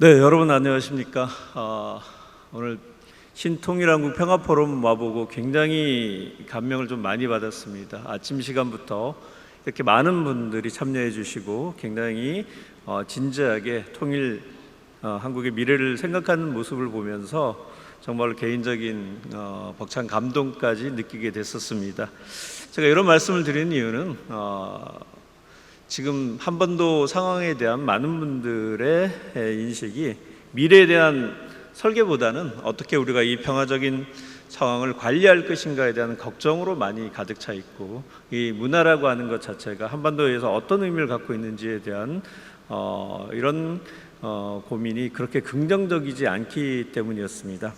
네, 여러분 안녕하십니까? 오늘 신통일한국 평화포럼 와보고 굉장히 감명을 좀 많이 받았습니다. 아침 시간부터 이렇게 많은 분들이 참여해 주시고 굉장히 진지하게 통일 한국의 미래를 생각하는 모습을 보면서 정말 개인적인 벅찬 감동까지 느끼게 됐었습니다. 제가 이런 말씀을 드리는 이유는 지금 한반도 상황에 대한 많은 분들의 인식이 미래에 대한 설계보다는 어떻게 우리가 이 평화적인 상황을 관리할 것인가에 대한 걱정으로 많이 가득 차 있고, 이 문화라고 하는 것 자체가 한반도에서 어떤 의미를 갖고 있는지에 대한 이런 고민이 그렇게 긍정적이지 않기 때문이었습니다.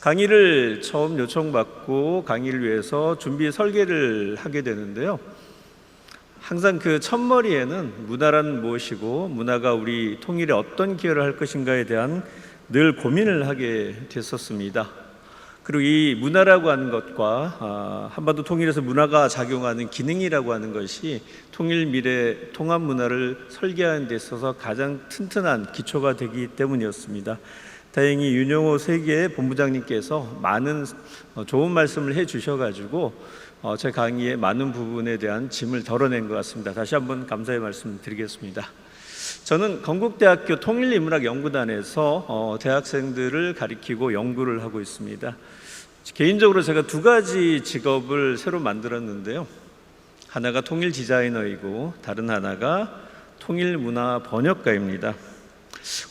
강의를 처음 요청받고 강의를 위해서 준비 설계를 하게 되는데요, 항상 그 첫머리에는 문화란 무엇이고 문화가 우리 통일에 어떤 기여를 할 것인가에 대한 늘 고민을 하게 됐었습니다. 그리고 이 문화라고 하는 것과 한반도 통일에서 문화가 작용하는 기능이라고 하는 것이 통일 미래 통합 문화를 설계하는 데 있어서 가장 튼튼한 기초가 되기 때문이었습니다. 다행히 윤영호 세계 본부장님께서 많은 좋은 말씀을 해주셔가지고 제 강의의 많은 부분에 대한 짐을 덜어낸 것 같습니다. 다시 한번 감사의 말씀 드리겠습니다. 저는 건국대학교 통일인문학연구단에서 대학생들을 가리키고 연구를 하고 있습니다. 개인적으로 제가 두 가지 직업을 새로 만들었는데요, 하나가 통일 디자이너이고 다른 하나가 통일문화 번역가입니다.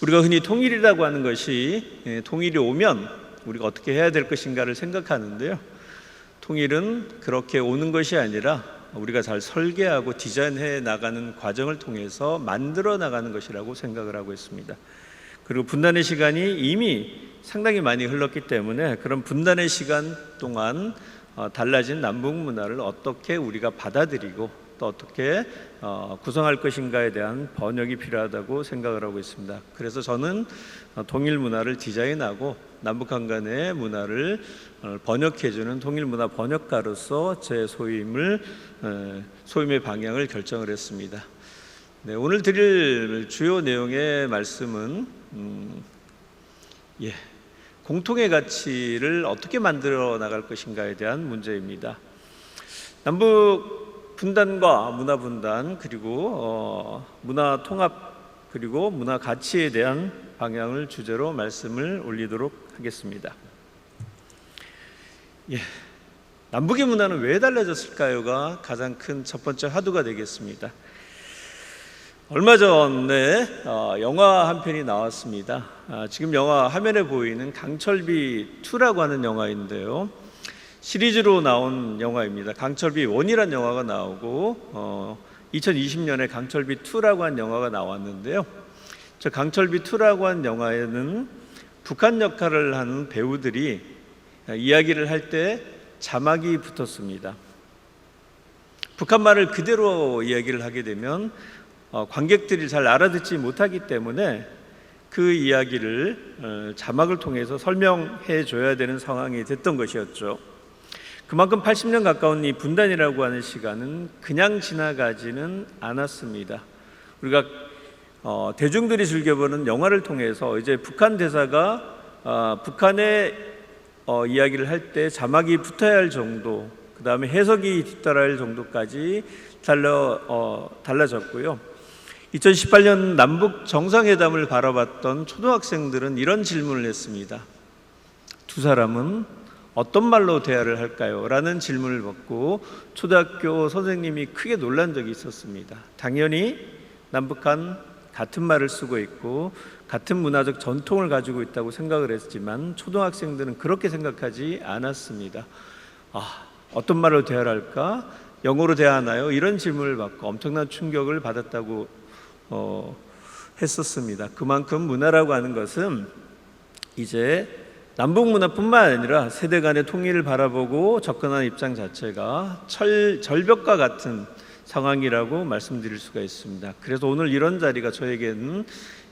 우리가 흔히 통일이라고 하는 것이 통일이 오면 우리가 어떻게 해야 될 것인가를 생각하는데요, 통일은 그렇게 오는 것이 아니라 우리가 잘 설계하고 디자인해 나가는 과정을 통해서 만들어 나가는 것이라고 생각을 하고 있습니다. 그리고 분단의 시간이 이미 상당히 많이 흘렀기 때문에 그런 분단의 시간 동안 달라진 남북 문화를 어떻게 우리가 받아들이고 또 어떻게 구성할 것인가에 대한 번역이 필요하다고 생각을 하고 있습니다. 그래서 저는 통일 문화를 디자인하고 남북한 간의 문화를 번역해주는 통일문화 번역가로서 제 소임의 방향을 결정을 했습니다. 네, 오늘 드릴 주요 내용의 말씀은 공통의 가치를 어떻게 만들어 나갈 것인가에 대한 문제입니다. 남북 분단과 문화 분단, 그리고 문화 통합, 그리고 문화 가치에 대한 방향을 주제로 말씀을 올리도록 하겠습니다. 남북의 문화는 왜 달라졌을까요가 가장 큰 첫 번째 화두가 되겠습니다. 얼마 전에 영화 한 편이 나왔습니다. 지금 영화 화면에 보이는 강철비 2라고 하는 영화인데요, 시리즈로 나온 영화입니다. 강철비 1이라는 영화가 나오고 2020년에 강철비 2라고 하는 영화가 나왔는데요, 저 강철비 2라고 하는 영화에는 북한 역할을 하는 배우들이 이야기를 할 때 자막이 붙었습니다. 북한 말을 그대로 이야기를 하게 되면 관객들이 잘 알아듣지 못하기 때문에 그 이야기를 자막을 통해서 설명해 줘야 되는 상황이 됐던 것이었죠. 그만큼 80년 가까운 이 분단이라고 하는 시간은 그냥 지나가지는 않았습니다. 우리가 대중들이 즐겨보는 영화를 통해서 이제 북한 대사가 북한의 이야기를 할 때 자막이 붙어야 할 정도, 그 다음에 해석이 뒤따라야 할 정도까지 달라졌고요. 2018년 남북 정상회담을 바라봤던 초등학생들은 이런 질문을 했습니다. 두 사람은 어떤 말로 대화를 할까요? 라는 질문을 받고 초등학교 선생님이 크게 놀란 적이 있었습니다. 당연히 남북한 같은 말을 쓰고 있고 같은 문화적 전통을 가지고 있다고 생각을 했지만 초등학생들은 그렇게 생각하지 않았습니다. 어떤 말로 대화를 할까? 영어로 대화하나요? 이런 질문을 받고 엄청난 충격을 받았다고 했었습니다. 그만큼 문화라고 하는 것은 이제 남북 문화뿐만 아니라 세대 간의 통일을 바라보고 접근하는 입장 자체가 절벽과 같은 상황이라고 말씀드릴 수가 있습니다. 그래서 오늘 이런 자리가 저에게는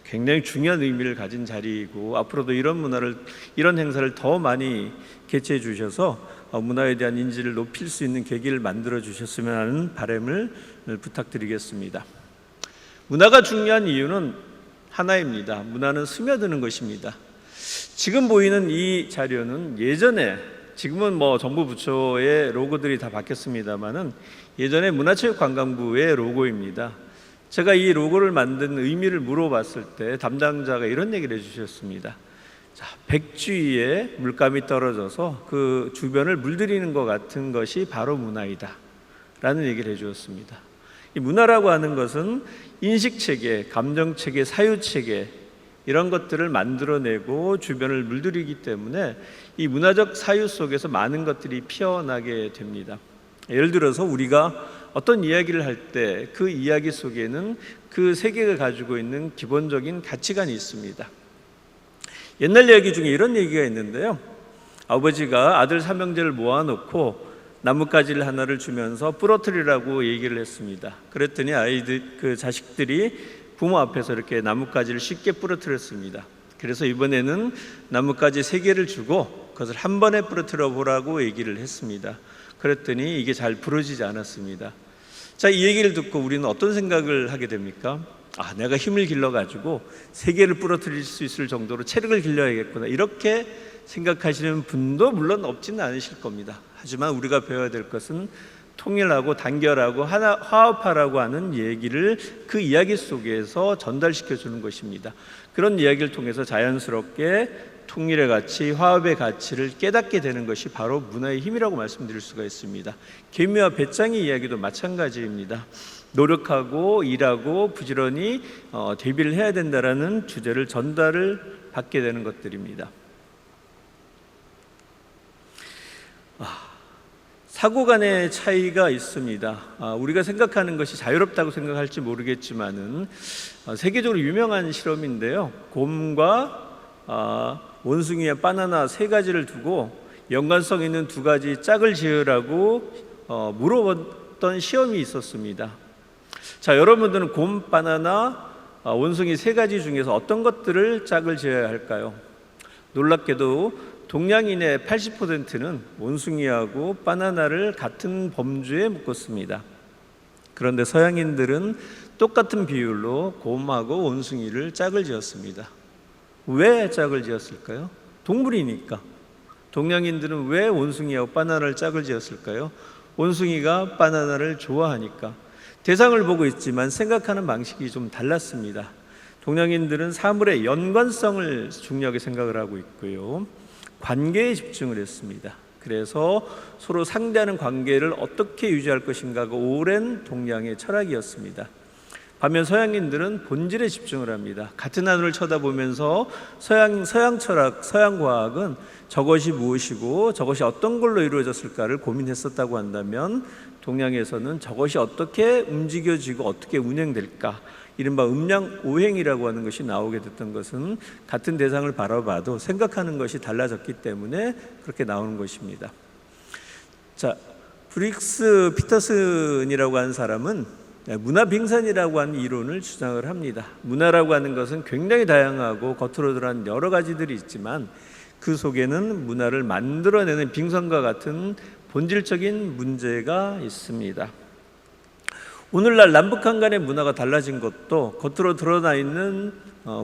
굉장히 중요한 의미를 가진 자리이고, 앞으로도 이런 행사를 더 많이 개최해 주셔서 문화에 대한 인지를 높일 수 있는 계기를 만들어 주셨으면 하는 바람을 부탁드리겠습니다. 문화가 중요한 이유는 하나입니다. 문화는 스며드는 것입니다. 지금 보이는 이 자료는 예전에, 지금은 정부 부처의 로고들이 다 바뀌었습니다만은 예전에 문화체육관광부의 로고입니다. 제가 이 로고를 만든 의미를 물어봤을 때 담당자가 이런 얘기를 해주셨습니다. 자, 백주위에 물감이 떨어져서 그 주변을 물들이는 것 같은 것이 바로 문화이다 라는 얘기를 해주었습니다. 이 문화라고 하는 것은 인식체계, 감정체계, 사유체계 이런 것들을 만들어내고 주변을 물들이기 때문에 이 문화적 사유 속에서 많은 것들이 피어나게 됩니다. 예를 들어서 우리가 어떤 이야기를 할 때 그 이야기 속에는 그 세계가 가지고 있는 기본적인 가치관이 있습니다. 옛날 이야기 중에 이런 얘기가 있는데요. 아버지가 아들 삼형제를 모아놓고 나뭇가지를 하나를 주면서 부러뜨리라고 얘기를 했습니다. 그랬더니 그 자식들이 부모 앞에서 이렇게 나뭇가지를 쉽게 부러뜨렸습니다. 그래서 이번에는 나뭇가지 3개를 주고 그것을 한 번에 부러뜨려 보라고 얘기를 했습니다. 그랬더니 이게 잘 부러지지 않았습니다. 자, 이 얘기를 듣고 우리는 어떤 생각을 하게 됩니까? 내가 힘을 길러가지고 3개를 부러뜨릴 수 있을 정도로 체력을 길러야겠구나, 이렇게 생각하시는 분도 물론 없지는 않으실 겁니다. 하지만 우리가 배워야 될 것은 통일하고 단결하고 화합하라고 하는 얘기를 그 이야기 속에서 전달시켜 주는 것입니다. 그런 이야기를 통해서 자연스럽게 통일의 가치, 화합의 가치를 깨닫게 되는 것이 바로 문화의 힘이라고 말씀드릴 수가 있습니다. 개미와 배짱의 이야기도 마찬가지입니다. 노력하고 일하고 부지런히 대비를 해야 된다라는 주제를 전달을 받게 되는 것들입니다. 사고 간의 차이가 있습니다. 우리가 생각하는 것이 자유롭다고 생각할지 모르겠지만은 세계적으로 유명한 실험인데요. 곰과 원숭이와 바나나 3가지를 두고 연관성 있는 2가지 짝을 지으라고 물어봤던 시험이 있었습니다. 자, 여러분들은 곰, 바나나, 원숭이 3가지 중에서 어떤 것들을 짝을 지어야 할까요? 놀랍게도 동양인의 80%는 원숭이하고 바나나를 같은 범주에 묶었습니다. 그런데 서양인들은 똑같은 비율로 곰하고 원숭이를 짝을 지었습니다. 왜 짝을 지었을까요? 동물이니까. 동양인들은 왜 원숭이하고 바나나를 짝을 지었을까요? 원숭이가 바나나를 좋아하니까. 대상을 보고 있지만 생각하는 방식이 좀 달랐습니다. 동양인들은 사물의 연관성을 중요하게 생각을 하고 있고요, 관계에 집중을 했습니다. 그래서 서로 상대하는 관계를 어떻게 유지할 것인가가 오랜 동양의 철학이었습니다. 반면 서양인들은 본질에 집중을 합니다. 같은 하늘을 쳐다보면서 서양 철학, 서양 과학은 저것이 무엇이고 저것이 어떤 걸로 이루어졌을까를 고민했었다고 한다면, 동양에서는 저것이 어떻게 움직여지고 어떻게 운행될까, 이른바 음양오행이라고 하는 것이 나오게 됐던 것은 같은 대상을 바라봐도 생각하는 것이 달라졌기 때문에 그렇게 나오는 것입니다. 자, 브릭스 피터슨이라고 하는 사람은 문화 빙산이라고 하는 이론을 주장을 합니다. 문화라고 하는 것은 굉장히 다양하고 겉으로 드러난 여러 가지들이 있지만 그 속에는 문화를 만들어내는 빙산과 같은 본질적인 문제가 있습니다. 오늘날 남북한 간의 문화가 달라진 것도 겉으로 드러나 있는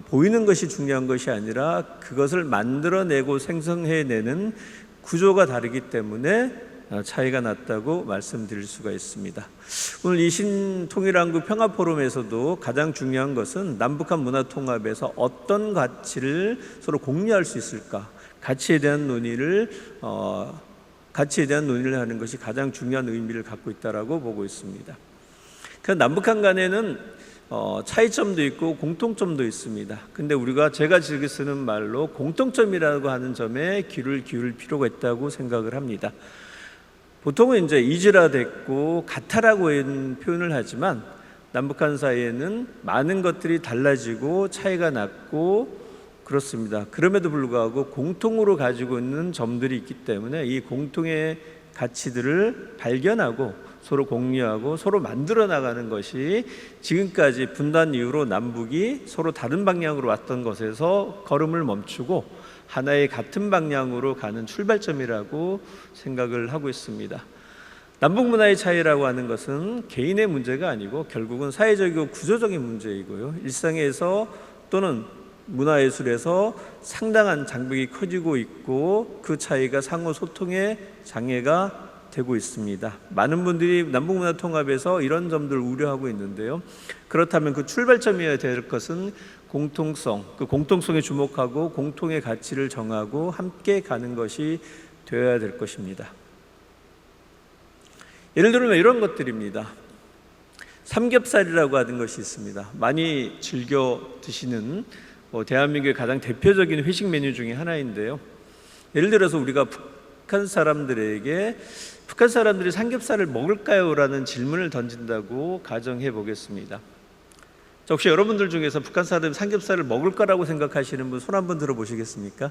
보이는 것이 중요한 것이 아니라 그것을 만들어내고 생성해내는 구조가 다르기 때문에 차이가 났다고 말씀드릴 수가 있습니다. 오늘 이 신통일한국 평화포럼에서도 가장 중요한 것은 남북한 문화통합에서 어떤 가치를 서로 공유할 수 있을까, 가치에 대한 논의를 하는 것이 가장 중요한 의미를 갖고 있다라고 보고 있습니다. 남북한 간에는 차이점도 있고 공통점도 있습니다. 근데 제가 즐겨 쓰는 말로 공통점이라고 하는 점에 귀를 기울일 필요가 있다고 생각을 합니다. 보통은 이제 이질화됐고 같아라고 표현을 하지만 남북한 사이에는 많은 것들이 달라지고 차이가 났고 그렇습니다. 그럼에도 불구하고 공통으로 가지고 있는 점들이 있기 때문에 이 공통의 가치들을 발견하고 서로 공유하고 서로 만들어 나가는 것이 지금까지 분단 이후로 남북이 서로 다른 방향으로 왔던 것에서 걸음을 멈추고 하나의 같은 방향으로 가는 출발점이라고 생각을 하고 있습니다. 남북 문화의 차이라고 하는 것은 개인의 문제가 아니고 결국은 사회적이고 구조적인 문제이고요, 일상에서 또는 문화예술에서 상당한 장벽이 커지고 있고 그 차이가 상호 소통의 장애가 되고 있습니다. 많은 분들이 남북문화통합에서 이런 점들을 우려하고 있는데요. 그렇다면 그 출발점이어야 될 것은 공통성, 그 공통성에 주목하고 공통의 가치를 정하고 함께 가는 것이 되어야 될 것입니다. 예를 들면 이런 것들입니다. 삼겹살이라고 하는 것이 있습니다. 많이 즐겨 드시는 대한민국의 가장 대표적인 회식 메뉴 중에 하나인데요. 예를 들어서 우리가 북한 사람들에게 북한 사람들이 삼겹살을 먹을까요? 라는 질문을 던진다고 가정해 보겠습니다. 혹시 여러분들 중에서 북한 사람들이 삼겹살을 먹을 거라고 생각하시는 분 손 한번 들어보시겠습니까?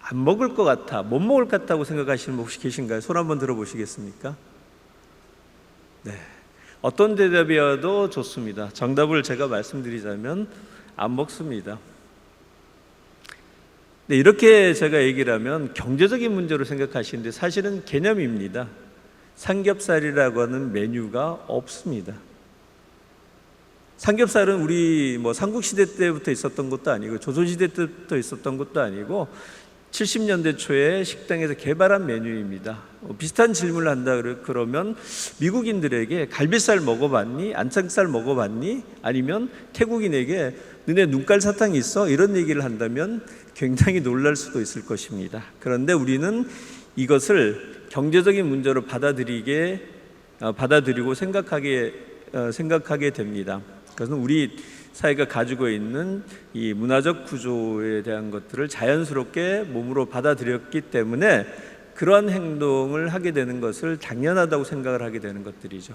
안 먹을 것 같아, 못 먹을 것 같다고 생각하시는 분 혹시 계신가요? 손 한번 들어보시겠습니까? 네, 어떤 대답이어도 좋습니다. 정답을 제가 말씀드리자면 안 먹습니다. 네, 이렇게 제가 얘기를 하면 경제적인 문제로 생각하시는데 사실은 개념입니다. 삼겹살이라고 하는 메뉴가 없습니다. 삼겹살은 우리 삼국시대 때부터 있었던 것도 아니고 조선시대 때부터 있었던 것도 아니고 70년대 초에 식당에서 개발한 메뉴입니다. 비슷한 질문을 한다 그러면 미국인들에게 갈비살 먹어봤니? 안창살 먹어봤니? 아니면 태국인에게 너네 눈깔 사탕이 있어? 이런 얘기를 한다면 굉장히 놀랄 수도 있을 것입니다. 그런데 우리는 이것을 경제적인 문제로 받아들이고 생각하게 됩니다. 그래서 우리 사회가 가지고 있는 이 문화적 구조에 대한 것들을 자연스럽게 몸으로 받아들였기 때문에 그러한 행동을 하게 되는 것을 당연하다고 생각을 하게 되는 것들이죠.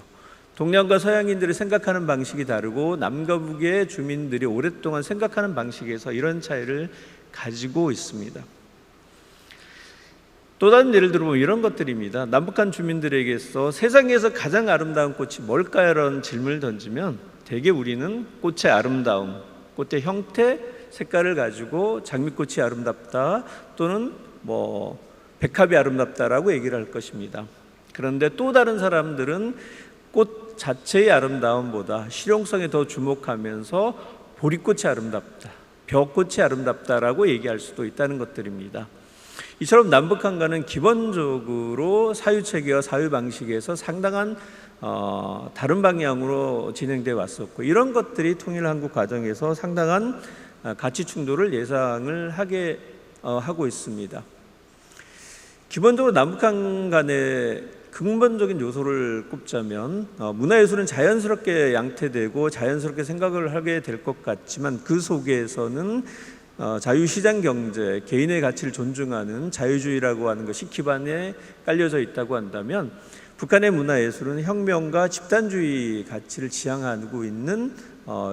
동양과 서양인들이 생각하는 방식이 다르고 남과 북의 주민들이 오랫동안 생각하는 방식에서 이런 차이를 가지고 있습니다. 또 다른 예를 들어보면 이런 것들입니다. 남북한 주민들에게서 세상에서 가장 아름다운 꽃이 뭘까요? 라는 질문을 던지면 대개 우리는 꽃의 아름다움, 꽃의 형태, 색깔을 가지고 장미꽃이 아름답다 또는 백합이 아름답다라고 얘기를 할 것입니다. 그런데 또 다른 사람들은 꽃 자체의 아름다움보다 실용성에 더 주목하면서 보리꽃이 아름답다, 벼꽃이 아름답다라고 얘기할 수도 있다는 것들입니다. 이처럼 남북한과는 기본적으로 사유체계와 사유방식에서 상당한 다른 방향으로 진행되어 왔었고 이런 것들이 통일한국 과정에서 상당한 가치 충돌을 예상을 하고 있습니다. 기본적으로 남북한 간의 근본적인 요소를 꼽자면 문화예술은 자연스럽게 양태되고 자연스럽게 생각을 하게 될 것 같지만 그 속에서는 자유시장 경제, 개인의 가치를 존중하는 자유주의라고 하는 것이 기반에 깔려져 있다고 한다면 북한의 문화예술은 혁명과 집단주의 가치를 지향하고 있는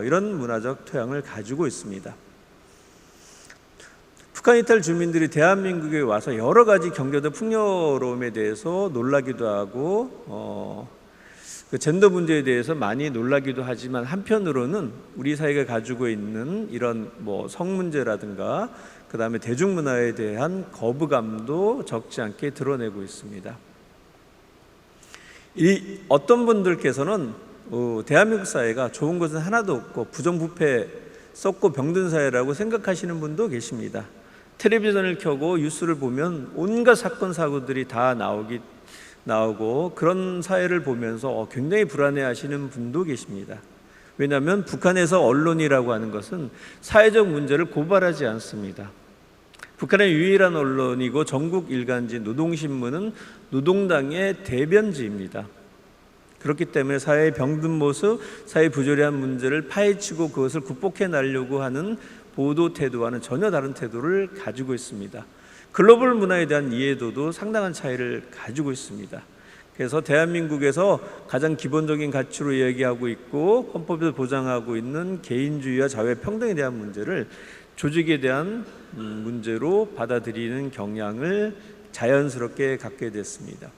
이런 문화적 토양을 가지고 있습니다. 북한 이탈 주민들이 대한민국에 와서 여러 가지 경제적 풍요로움에 대해서 놀라기도 하고 그 젠더 문제에 대해서 많이 놀라기도 하지만 한편으로는 우리 사회가 가지고 있는 이런 성 문제라든가 그 다음에 대중문화에 대한 거부감도 적지 않게 드러내고 있습니다. 어떤 분들께서는 대한민국 사회가 좋은 것은 하나도 없고 부정부패 썩고 병든 사회라고 생각하시는 분도 계십니다. 텔레비전을 켜고 뉴스를 보면 온갖 사건 사고들이 다 나오고 그런 사회를 보면서 굉장히 불안해하시는 분도 계십니다. 왜냐하면 북한에서 언론이라고 하는 것은 사회적 문제를 고발하지 않습니다. 북한의 유일한 언론이고 전국 일간지 노동신문은 노동당의 대변지입니다. 그렇기 때문에 사회의 병든 모습, 사회의 부조리한 문제를 파헤치고 그것을 극복해 나가려고 하는 보도 태도와는 전혀 다른 태도를 가지고 있습니다. 글로벌 문화에 대한 이해도도 상당한 차이를 가지고 있습니다. 그래서 대한민국에서 가장 기본적인 가치로 이야기하고 있고 헌법에서 보장하고 있는 개인주의와 자유평등에 대한 문제를 조직에 대한 문제로 받아들이는 경향을 자연스럽게 갖게 됐습니다.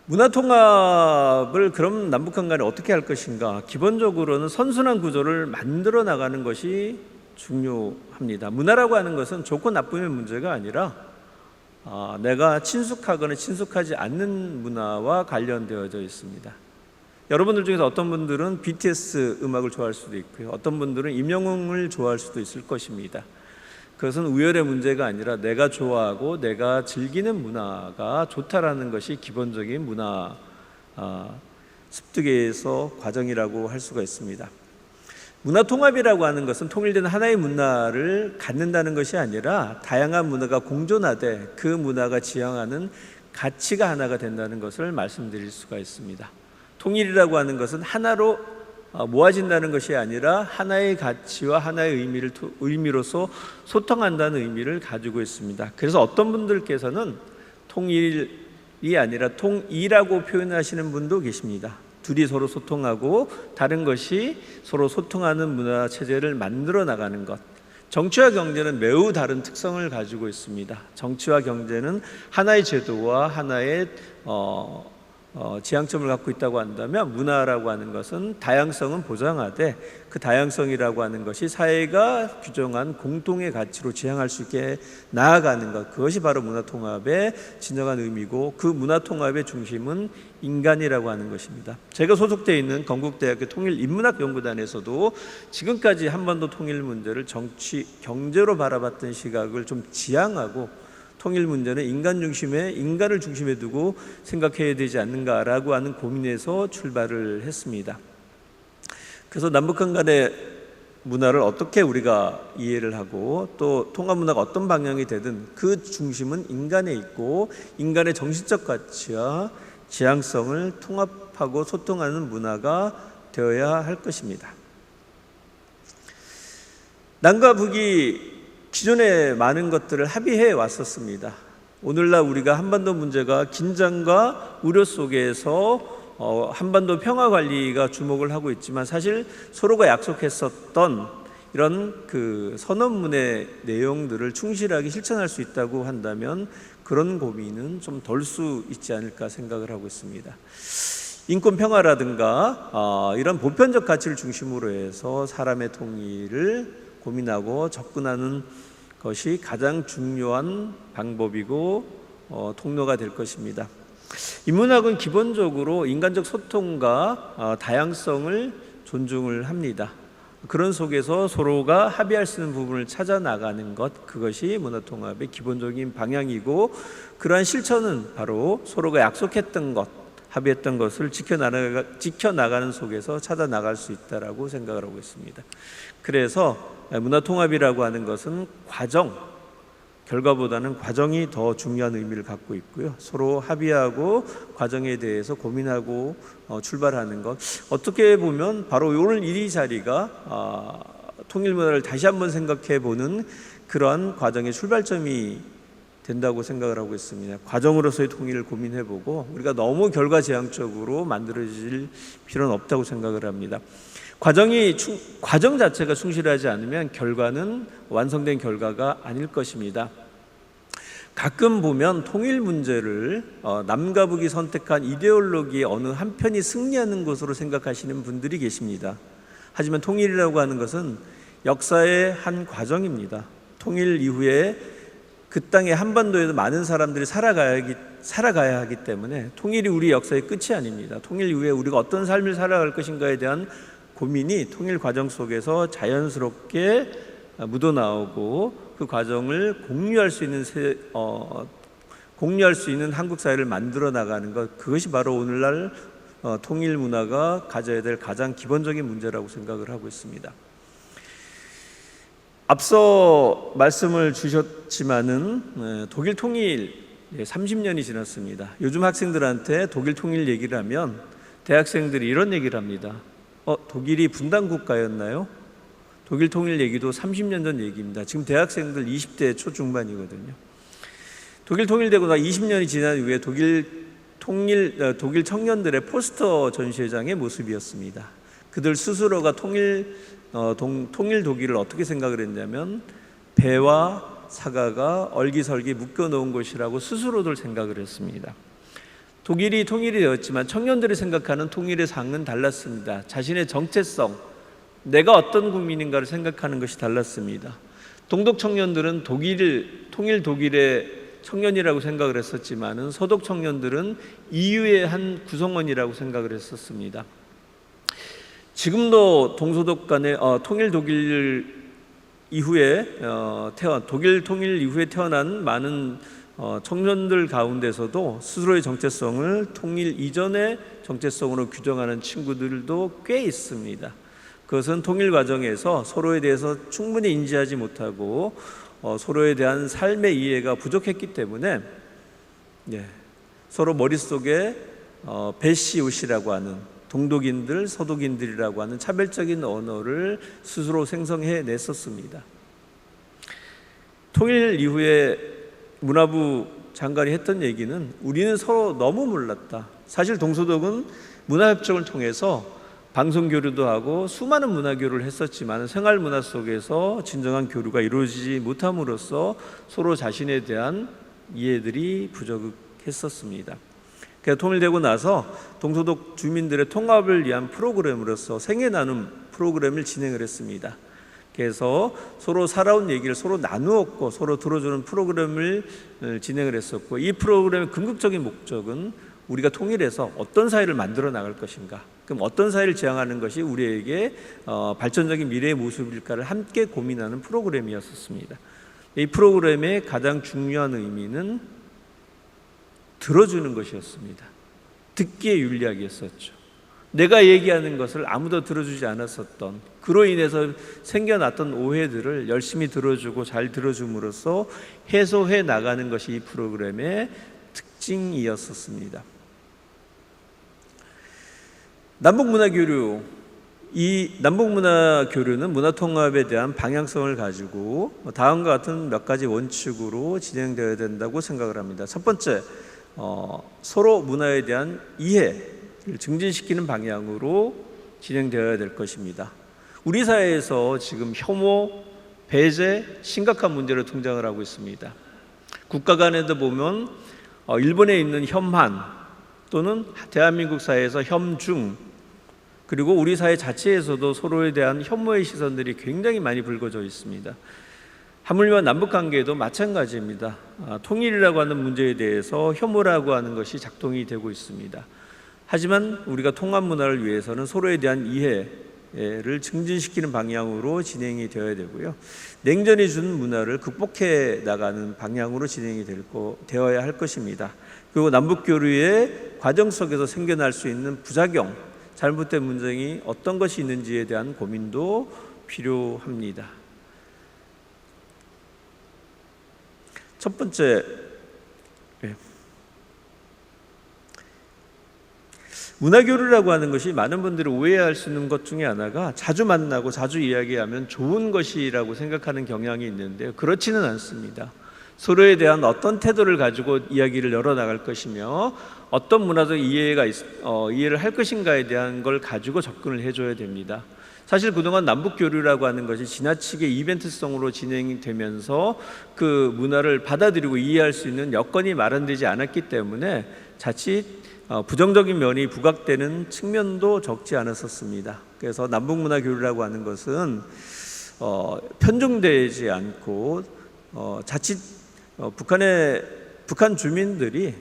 문화통합을 그럼 남북한 간에 어떻게 할 것인가? 기본적으로는 선순환 구조를 만들어 나가는 것이 중요합니다. 문화라고 하는 것은 좋고 나쁨의 문제가 아니라 내가 친숙하거나 친숙하지 않는 문화와 관련되어져 있습니다. 여러분들 중에서 어떤 분들은 BTS 음악을 좋아할 수도 있고요. 어떤 분들은 임영웅을 좋아할 수도 있을 것입니다. 그것은 우열의 문제가 아니라 내가 좋아하고 내가 즐기는 문화가 좋다라는 것이 기본적인 문화 습득에서 과정이라고 할 수가 있습니다. 문화 통합이라고 하는 것은 통일된 하나의 문화를 갖는다는 것이 아니라 다양한 문화가 공존하되 그 문화가 지향하는 가치가 하나가 된다는 것을 말씀드릴 수가 있습니다. 통일이라고 하는 것은 하나로 모아진다는 것이 아니라 하나의 가치와 하나의 의미로서 소통한다는 의미를 가지고 있습니다. 그래서 어떤 분들께서는 통일이 아니라 통이라고 표현하시는 분도 계십니다. 둘이 서로 소통하고 다른 것이 서로 소통하는 문화 체제를 만들어 나가는 것. 정치와 경제는 매우 다른 특성을 가지고 있습니다. 정치와 경제는 하나의 제도와 하나의 지향점을 갖고 있다고 한다면, 문화라고 하는 것은 다양성은 보장하되 그 다양성이라고 하는 것이 사회가 규정한 공통의 가치로 지향할 수 있게 나아가는 것, 그것이 바로 문화통합의 진정한 의미고, 그 문화통합의 중심은 인간이라고 하는 것입니다. 제가 소속되어 있는 건국대학교 통일인문학연구단에서도 지금까지 한 번도 통일 문제를 정치, 경제로 바라봤던 시각을 좀 지향하고, 통일 문제는 인간을 중심에 두고 생각해야 되지 않는가라고 하는 고민에서 출발을 했습니다. 그래서 남북한 간의 문화를 어떻게 우리가 이해를 하고 또 통합문화가 어떤 방향이 되든 그 중심은 인간에 있고, 인간의 정신적 가치와 지향성을 통합하고 소통하는 문화가 되어야 할 것입니다. 남과 북이 기존에 많은 것들을 합의해 왔었습니다. 오늘날 우리가 한반도 문제가 긴장과 우려 속에서 한반도 평화 관리가 주목을 하고 있지만, 사실 서로가 약속했었던 이런 그 선언문의 내용들을 충실하게 실천할 수 있다고 한다면 그런 고민은 좀 덜 수 있지 않을까 생각을 하고 있습니다. 인권 평화라든가 이런 보편적 가치를 중심으로 해서 사람의 통일을 고민하고 접근하는 것이 가장 중요한 방법이고 통로가 될 것입니다. 인문학은 기본적으로 인간적 소통과 다양성을 존중을 합니다. 그런 속에서 서로가 합의할 수 있는 부분을 찾아 나가는 것, 그것이 문화통합의 기본적인 방향이고, 그러한 실천은 바로 서로가 약속했던 것, 합의했던 것을 지켜나가는 속에서 찾아 나갈 수 있다라고 생각을 하고 있습니다. 그래서 문화통합이라고 하는 것은 결과보다는 과정이 더 중요한 의미를 갖고 있고요. 서로 합의하고 과정에 대해서 고민하고 출발하는 것, 어떻게 보면 바로 오늘 이 자리가 통일문화를 다시 한번 생각해 보는 그러한 과정의 출발점이 된다고 생각을 하고 있습니다. 과정으로서의 통일을 고민해보고 우리가 너무 결과지향적으로 만들어질 필요는 없다고 생각을 합니다. 과정 자체가 충실하지 않으면 결과는 완성된 결과가 아닐 것입니다. 가끔 보면 통일 문제를 남과 북이 선택한 이데올로기의 어느 한편이 승리하는 것으로 생각하시는 분들이 계십니다. 하지만 통일이라고 하는 것은 역사의 한 과정입니다. 통일 이후에 그 땅의 한반도에도 많은 사람들이 살아가야 하기 때문에 통일이 우리 역사의 끝이 아닙니다. 통일 이후에 우리가 어떤 삶을 살아갈 것인가에 대한 고민이 통일 과정 속에서 자연스럽게 묻어나오고, 그 과정을 공유할 수 있는 한국 사회를 만들어 나가는 것, 그것이 바로 오늘날 통일 문화가 가져야 될 가장 기본적인 문제라고 생각을 하고 있습니다. 앞서 말씀을 주셨지만은 독일 통일 30년이 지났습니다. 요즘 학생들한테 독일 통일 얘기를 하면 대학생들이 이런 얘기를 합니다. 독일이 분단 국가였나요? 독일 통일 얘기도 30년 전 얘기입니다. 지금 대학생들 20대 초중반이거든요. 독일 통일되고 나 20년이 지난 이후에 독일 청년들의 포스터 전시회장의 모습이었습니다. 그들 스스로가 통일 독일을 어떻게 생각을 했냐면 배와 사과가 얼기설기 묶여놓은 것이라고 스스로들 생각을 했습니다. 독일이 통일이 되었지만 청년들이 생각하는 통일의 상은 달랐습니다. 자신의 정체성, 내가 어떤 국민인가를 생각하는 것이 달랐습니다. 동독 청년들은 통일 독일의 청년이라고 생각을 했었지만은 서독 청년들은 EU의 한 구성원이라고 생각을 했었습니다. 지금도 동소독 간의 통일 독일 이후에 독일 통일 이후에 태어난 많은 청년들 가운데서도 스스로의 정체성을 통일 이전의 정체성으로 규정하는 친구들도 꽤 있습니다. 그것은 통일 과정에서 서로에 대해서 충분히 인지하지 못하고 서로에 대한 삶의 이해가 부족했기 때문에 서로 머릿속에 배시옷이라고 하는 동독인들, 서독인들이라고 하는 차별적인 언어를 스스로 생성해 냈었습니다. 통일 이후에 문화부 장관이 했던 얘기는 우리는 서로 너무 몰랐다. 사실 동소독은 문화협정을 통해서 방송 교류도 하고 수많은 문화 교류를 했었지만 생활 문화 속에서 진정한 교류가 이루어지지 못함으로써 서로 자신에 대한 이해들이 부족했었습니다. 그래서 통일되고 나서 동소독 주민들의 통합을 위한 프로그램으로서 생애 나눔 프로그램을 진행을 했습니다. 그래서 서로 살아온 얘기를 서로 나누었고 서로 들어주는 프로그램을 진행을 했었고, 이 프로그램의 궁극적인 목적은 우리가 통일해서 어떤 사회를 만들어 나갈 것인가, 그럼 어떤 사회를 지향하는 것이 우리에게 발전적인 미래의 모습일까를 함께 고민하는 프로그램이었습니다. 이 프로그램의 가장 중요한 의미는 들어주는 것이었습니다. 듣기의 윤리학이었었죠. 내가 얘기하는 것을 아무도 들어주지 않았었던, 그로 인해서 생겨났던 오해들을 열심히 들어주고 잘 들어줌으로써 해소해 나가는 것이 이 프로그램의 특징이었습니다. 남북문화교류, 이 남북문화교류는 문화통합에 대한 방향성을 가지고 다음과 같은 몇 가지 원칙으로 진행되어야 된다고 생각을 합니다. 첫 번째, 서로 문화에 대한 이해를 증진시키는 방향으로 진행되어야 될 것입니다. 우리 사회에서 지금 혐오, 배제, 심각한 문제로 등장을 하고 있습니다. 국가 간에도 보면 일본에 있는 혐한, 또는 대한민국 사회에서 혐중, 그리고 우리 사회 자체에서도 서로에 대한 혐오의 시선들이 굉장히 많이 불거져 있습니다. 하물며 남북관계에도 마찬가지입니다. 통일이라고 하는 문제에 대해서 혐오라고 하는 것이 작동이 되고 있습니다. 하지만 우리가 통합 문화를 위해서는 서로에 대한 이해를 증진시키는 방향으로 진행이 되어야 되고요. 냉전이 준 문화를 극복해 나가는 방향으로 진행이 되어야 할 것입니다. 그리고 남북교류의 과정 속에서 생겨날 수 있는 부작용, 잘못된 문제이 어떤 것이 있는지에 대한 고민도 필요합니다. 첫 번째, 문화교류라고 하는 것이 많은 분들이 오해할 수 있는 것 중에 하나가 자주 만나고 자주 이야기하면 좋은 것이라고 생각하는 경향이 있는데요, 그렇지는 않습니다. 서로에 대한 어떤 태도를 가지고 이야기를 열어나갈 것이며 어떤 문화적 이해를 할 것인가에 대한 걸 가지고 접근을 해줘야 됩니다. 사실 그동안 남북교류라고 하는 것이 지나치게 이벤트성으로 진행이 되면서 그 문화를 받아들이고 이해할 수 있는 여건이 마련되지 않았기 때문에 자칫 부정적인 면이 부각되는 측면도 적지 않았었습니다. 그래서 남북문화교류라고 하는 것은 편중되지 않고 자칫 북한 주민들이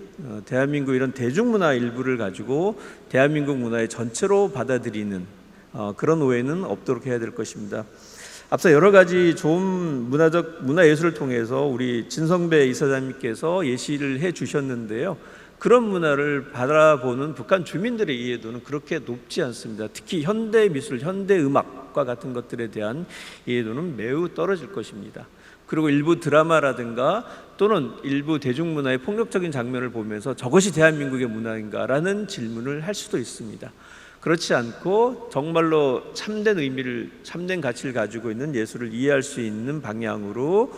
대한민국 이런 대중문화 일부를 가지고 대한민국 문화의 전체로 받아들이는 그런 오해는 없도록 해야 될 것입니다. 앞서 여러 가지 좋은 문화예술을 통해서 우리 진성배 이사장님께서 예시를 해 주셨는데요, 그런 문화를 바라보는 북한 주민들의 이해도는 그렇게 높지 않습니다. 특히 현대미술, 현대음악과 같은 것들에 대한 이해도는 매우 떨어질 것입니다. 그리고 일부 드라마라든가 또는 일부 대중문화의 폭력적인 장면을 보면서 저것이 대한민국의 문화인가라는 질문을 할 수도 있습니다. 그렇지 않고 정말로 참된 의미를, 참된 가치를 가지고 있는 예술을 이해할 수 있는 방향으로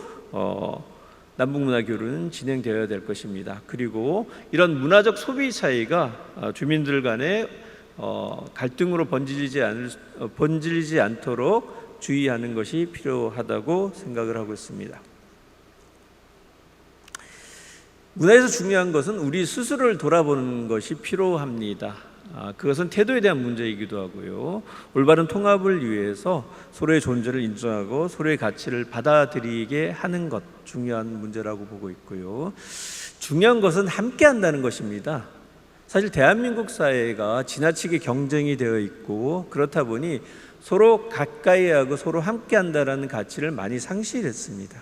남북문화교류는 진행되어야 될 것입니다. 그리고 이런 문화적 소비 차이가 주민들 간에 갈등으로 번지지 않도록 주의하는 것이 필요하다고 생각을 하고 있습니다. 문화에서 중요한 것은 우리 스스로를 돌아보는 것이 필요합니다. 그것은 태도에 대한 문제이기도 하고요, 올바른 통합을 위해서 서로의 존재를 인정하고 서로의 가치를 받아들이게 하는 것, 중요한 문제라고 보고 있고요. 중요한 것은 함께 한다는 것입니다. 사실 대한민국 사회가 지나치게 경쟁이 되어 있고 그렇다 보니 서로 가까이하고 서로 함께한다라는 가치를 많이 상실했습니다.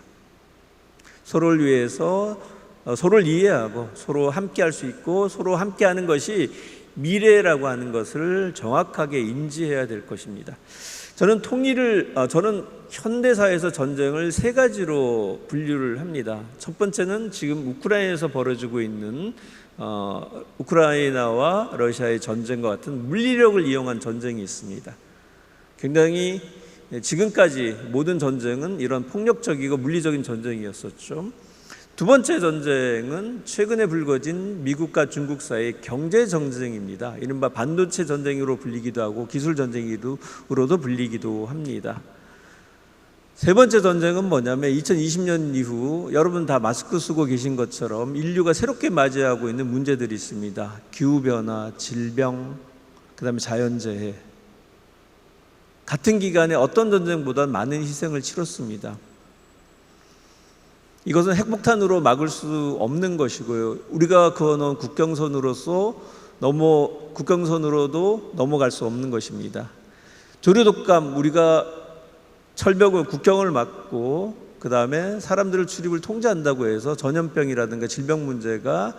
서로를 위해서 서로를 이해하고 서로 함께할 수 있고 서로 함께하는 것이 미래라고 하는 것을 정확하게 인지해야 될 것입니다. 저는 저는 현대사회에서 전쟁을 세 가지로 분류를 합니다. 첫 번째는 지금 우크라이나에서 벌어지고 있는 우크라이나와 러시아의 전쟁과 같은 물리력을 이용한 전쟁이 있습니다. 굉장히 지금까지 모든 전쟁은 이런 폭력적이고 물리적인 전쟁이었었죠. 두 번째 전쟁은 최근에 불거진 미국과 중국 사이의 경제 전쟁입니다. 이른바 반도체 전쟁으로 불리기도 하고 기술 전쟁으로도 불리기도 합니다. 세 번째 전쟁은 뭐냐면 2020년 이후 여러분 다 마스크 쓰고 계신 것처럼 인류가 새롭게 맞이하고 있는 문제들이 있습니다. 기후변화, 질병, 그다음에 자연재해. 같은 기간에 어떤 전쟁보다 많은 희생을 치렀습니다. 이것은 핵폭탄으로 막을 수 없는 것이고요. 우리가 그어놓은 국경선으로도 넘어갈 수 없는 것입니다. 조류독감, 우리가 철벽을 국경을 막고 그 다음에 사람들의 출입을 통제한다고 해서 전염병이라든가 질병 문제가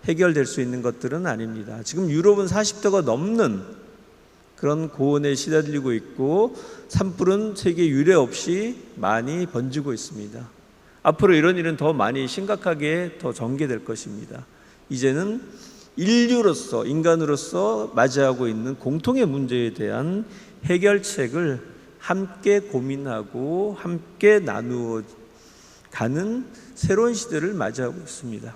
해결될 수 있는 것들은 아닙니다. 지금 유럽은 40도가 넘는 그런 고온에 시달리고 있고 산불은 세계 유례 없이 많이 번지고 있습니다. 앞으로 이런 일은 더 많이 심각하게 더 전개될 것입니다. 이제는 인간으로서 맞이하고 있는 공통의 문제에 대한 해결책을 함께 고민하고 함께 나누어 가는 새로운 시대를 맞이하고 있습니다.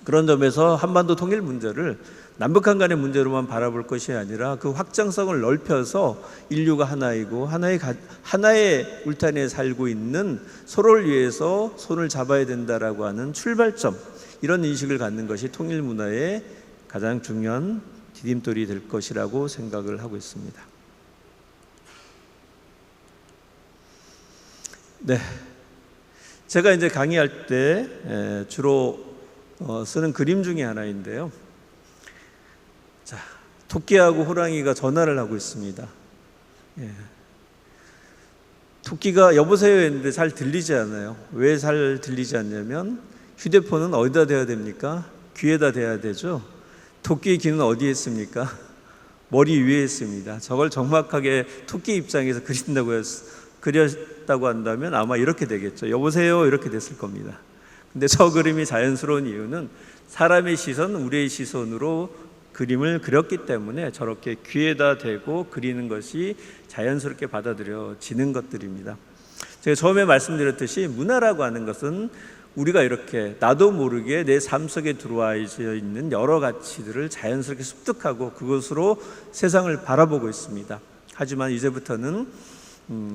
그런 점에서 한반도 통일 문제를 남북한 간의 문제로만 바라볼 것이 아니라 그 확장성을 넓혀서 인류가 하나이고 하나의 울타리에 살고 있는 서로를 위해서 손을 잡아야 된다라고 하는 출발점, 이런 인식을 갖는 것이 통일 문화의 가장 중요한 디딤돌이 될 것이라고 생각을 하고 있습니다. 네, 제가 이제 강의할 때 주로 쓰는 그림 중에 하나인데요. 자, 토끼하고 호랑이가 전화를 하고 있습니다. 토끼가 여보세요 했는데 잘 들리지 않아요. 왜 잘 들리지 않냐면 휴대폰은 어디다 대야 됩니까? 귀에다 대야 되죠. 토끼의 귀는 어디에 있습니까? 머리 위에 있습니다. 저걸 정확하게 토끼 입장에서 그렸다고 한다면 아마 이렇게 되겠죠. 여보세요 이렇게 됐을 겁니다. 근데 저 그림이 자연스러운 이유는 사람의 시선, 우리의 시선으로 그림을 그렸기 때문에 저렇게 귀에다 대고 그리는 것이 자연스럽게 받아들여지는 것들입니다. 제가 처음에 말씀드렸듯이 문화라고 하는 것은 우리가 이렇게 나도 모르게 내 삶 속에 들어와 있는 여러 가치들을 자연스럽게 습득하고 그것으로 세상을 바라보고 있습니다. 하지만 이제부터는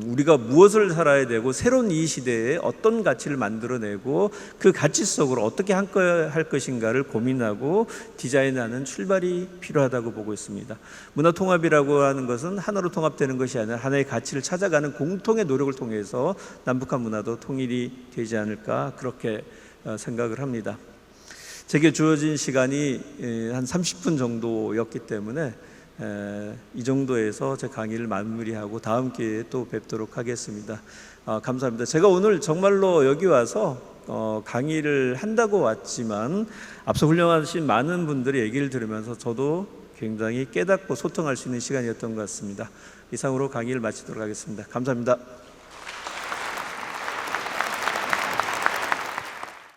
우리가 무엇을 살아야 되고 새로운 이 시대에 어떤 가치를 만들어내고 그 가치 속으로 어떻게 할 것인가를 고민하고 디자인하는 출발이 필요하다고 보고 있습니다. 문화통합이라고 하는 것은 하나로 통합되는 것이 아니라 하나의 가치를 찾아가는 공통의 노력을 통해서 남북한 문화도 통일이 되지 않을까 그렇게 생각을 합니다. 제게 주어진 시간이 한 30분 정도였기 때문에 이 정도에서 제 강의를 마무리하고 다음 기회에 또 뵙도록 하겠습니다. 감사합니다. 제가 오늘 정말로 여기 와서 강의를 한다고 왔지만 앞서 훌륭하신 많은 분들의 얘기를 들으면서 저도 굉장히 깨닫고 소통할 수 있는 시간이었던 것 같습니다. 이상으로 강의를 마치도록 하겠습니다. 감사합니다.